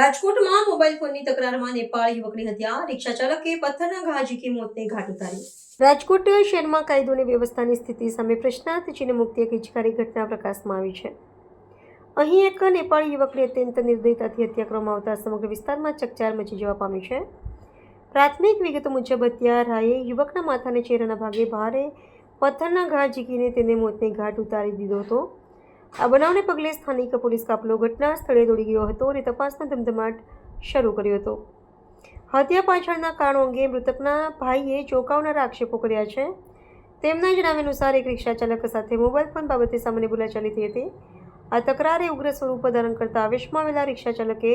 રાજકોટમાં મોબાઈલ ફોનની તકરારમાં નેપાળી યુવકની હત્યા, રિક્ષા ચાલકે પથ્થરના ઘા ઝીકી મોતને ઘાટ ઉતારી। રાજકોટ શહેરમાં કાયદો અને વ્યવસ્થાની સ્થિતિ સામે પ્રશ્નાર્થ ચિહ્ન મૂકતી એક હિચકારી ઘટના પ્રકાશમાં આવી છે। અહીં એક નેપાળી યુવકની અત્યંત નિર્દયતાથી હત્યા કરવામાં આવતા સમગ્ર વિસ્તારમાં ચકચાર મચી જવા પામી છે। પ્રાથમિક વિગતો મુજબ હત્યારાએ યુવકના માથા અને ચહેરાના ભાગે ભારે પથ્થરના ઘા ઝીકીને તેને મોતને ઘાટ ઉતારી દીધો હતો। આ બનાવને પગલે સ્થાનિક પોલીસ કાફલો ઘટના સ્થળે દોડી ગયો હતો અને તપાસનો ધમધમાટ શરૂ કર્યો હતો। હત્યા પાછળના કારણો અંગે મૃતકના ભાઈએ ચોંકાવનારા આક્ષેપો કર્યા છે। તેમના જણાવ્યા અનુસાર એક રિક્ષા ચાલક સાથે મોબાઈલ ફોન બાબતે સામાન્ય બોલાચાલી થઈ હતી। આ તકરારે ઉગ્ર સ્વરૂપ ધારણ કરતા આવેશમાં આવેલા રિક્ષા ચાલકે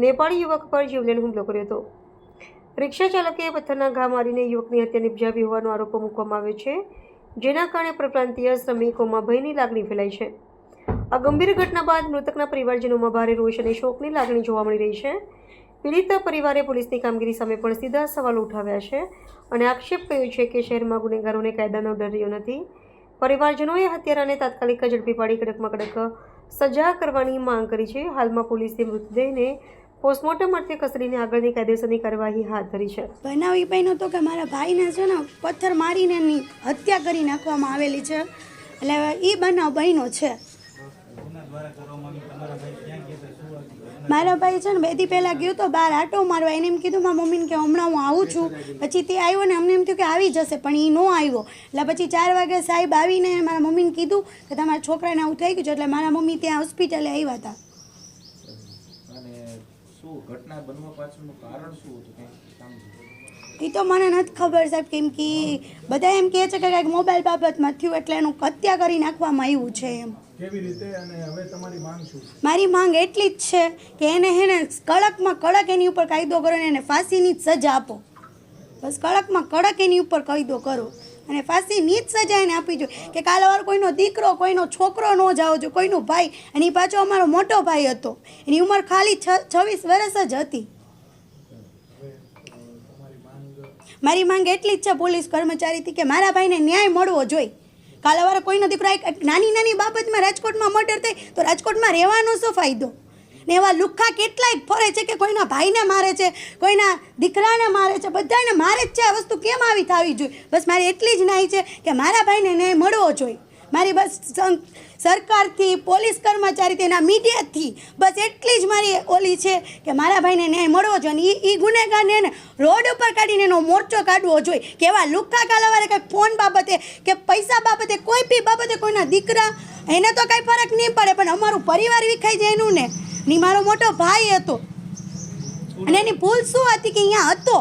નેપાળી યુવક પર જીવલેણ હુમલો કર્યો હતો। રિક્ષા ચાલકે પથ્થરના ઘા મારીને યુવકની હત્યા નિપજાવી હોવાનો આરોપ મૂકવામાં આવ્યો છે, જેના કારણે પરપ્રાંતીય શ્રમિકોમાં ભયની લાગણી ફેલાઈ છે। આ ગંભીર ઘટના બાદ મૃતકના પરિવારજનોમાં ભારે રોષ અને શોકની લાગણી જોવા મળી રહી છે। પીડિત પરિવારે પોલીસની કામગીરી સામે પણ સીધા સવાલો ઉઠાવ્યા છે અને આક્ષેપ કર્યો છે કે શહેરમાં ગુનેગારોને કાયદાનો ડર રહ્યો નથી। પરિવારજનોએ હત્યારાને તાત્કાલિક ઝડપી પાડી કડકમાં કડક સજા કરવાની માંગ કરી છે। હાલમાં પોલીસે મૃતદેહને પોસ્ટમોર્ટમ અર્થે ખસેડીને આગળની કાયદેસરની કાર્યવાહી હાથ ધરી છે। બનાવ એ બન્યો તો કે મારા ભાઈને છે ને પથ્થર મારીને એની હત્યા કરી નાખવામાં આવેલી છે, એટલે એ બનાવ બન્યો છે। મારા ભાઈ છે ને 2 દી પહેલાં ગયો તો બહાર આટો મારવા, એને એમ કીધું મારા મમ્મીને કે હમણાં હું આવું છું। પછી તે આવ્યો ને અમને એમ થયું કે આવી જશે, પણ એ ન આવ્યો। એટલે પછી 4 વાગે સાહેબ આવીને મારા મમ્મીને કીધું કે તમારા છોકરાને આવું થઈ ગયું છે, એટલે મારા મમ્મી ત્યાં હોસ્પિટલે આવ્યા હતા। એ તો મને નથી ખબર સાહેબ, કેમ કે બધા એમ કહે છે કે કંઈક મોબાઈલ બાબતમાં થયું એટલે એનું હત્યા કરી નાખવામાં આવ્યું છે એમ। કેવી રીતે અને હવે તમારી માંગ શું? મારી માંગ એટલી જ છે કે એને કડકમાં કડક એની ઉપર કાયદો કરો ને એને ફાંસીની જ સજા આપો। બસ કડકમાં કડક એની ઉપર કાયદો કરો અને ફાંસીની જ સજા એને આપવી જોઈએ કે કાલવાર કોઈનો દીકરો, કોઈનો છોકરો ન જાવો જોઈએ, કોઈનો ભાઈ, અને એ પાછો અમારો મોટો ભાઈ હતો, એની ઉંમર ખાલી 26 વર્ષ જ હતી। મારી માંગ એટલી જ છે પોલીસ કર્મચારીથી કે મારા ભાઈને ન્યાય મળવો જોઈએ। કાલવારે કોઈનો દીકરો નાની નાની બાબતમાં રાજકોટમાં મર્ડર થાય તો રાજકોટમાં રહેવાનો શું ફાયદો? ને એવા લુખ્ખા કેટલાય ફરે છે કે કોઈના ભાઈને મારે છે, કોઈના દીકરાને મારે છે, બધાને મારે જ છે। આ વસ્તુ કેમ આવી થવી જોઈએ? બસ મારી એટલી જ નાઈ છે કે મારા ભાઈને ન્યાય મળવો જોઈએ। મારી બસ સરકારથી, પોલીસ કર્મચારીથી, એના મીડિયાથી બસ એટલી જ મારી ઓલી છે કે મારા ભાઈને ન્યાય મળવો જોઈએ અને એ ગુનેગારને એને રોડ ઉપર કાઢીને એનો મોરચો કાઢવો જોઈએ કે એવા લુખ્ખા કાલાવારે કંઈક ફોન બાબતે કે પૈસા બાબતે, કોઈ બી બાબતે કોઈના દીકરા એને તો કંઈ ફરક નહીં પડે, પણ અમારું પરિવાર વિખાઈ જાય એનું ને ની મારો મોટો ભાઈ હતો અને એની ભૂલ શું હતી કે અહીંયા હતો।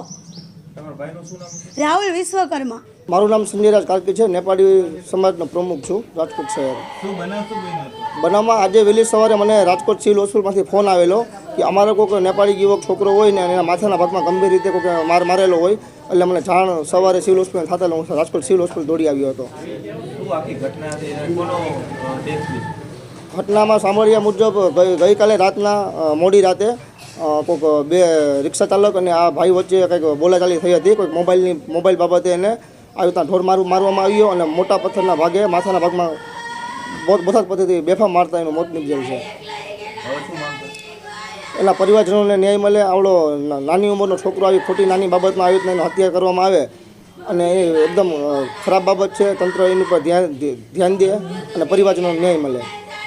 રાહુલ વિશ્વકર્મા। મારું નામ સંજયરાજ કાર્કી છે, નેપાળી સમાજનો પ્રમુખ છું રાજકોટ શહેર। બનાવમાં આજે વહેલી સવારે મને રાજકોટ સિવિલ હોસ્પિટલમાંથી ફોન આવેલો કે અમારે કોઈ નેપાળી યુવક છોકરો હોય ને એના માથાના ભાગમાં ગંભીર રીતે કોઈ માર મારેલો હોય, એટલે મને જાણ સવારે સિવિલ હોસ્પિટલ થતા હું રાજકોટ સિવિલ હોસ્પિટલ દોડી આવ્યો હતો। ઘટનામાં સાંભળ્યા મુજબ ગઈકાલે રાતના મોડી રાતે કોઈક 2 રિક્ષા ચાલક અને આ ભાઈ વચ્ચે કંઈક બોલાચાલી થઈ હતી। કોઈક મોબાઈલ બાબતે એને આવી રીતના ઢોર મારવામાં આવ્યો અને મોટા પથ્થરના ભાગે માથાના ભાગમાં બોથાત પદ્ધતિ બેફામ મારતા એનું મોત નીપજેલ છે। એના પરિવારજનોને ન્યાય મળે। આવડો નાની ઉંમરનો છોકરો આવી ખોટી નાની બાબતમાં આવી રીતના હત્યા કરવામાં આવે અને એ એકદમ ખરાબ બાબત છે। તંત્ર એની ઉપર ધ્યાન દે અને પરિવારજનોને ન્યાય મળે।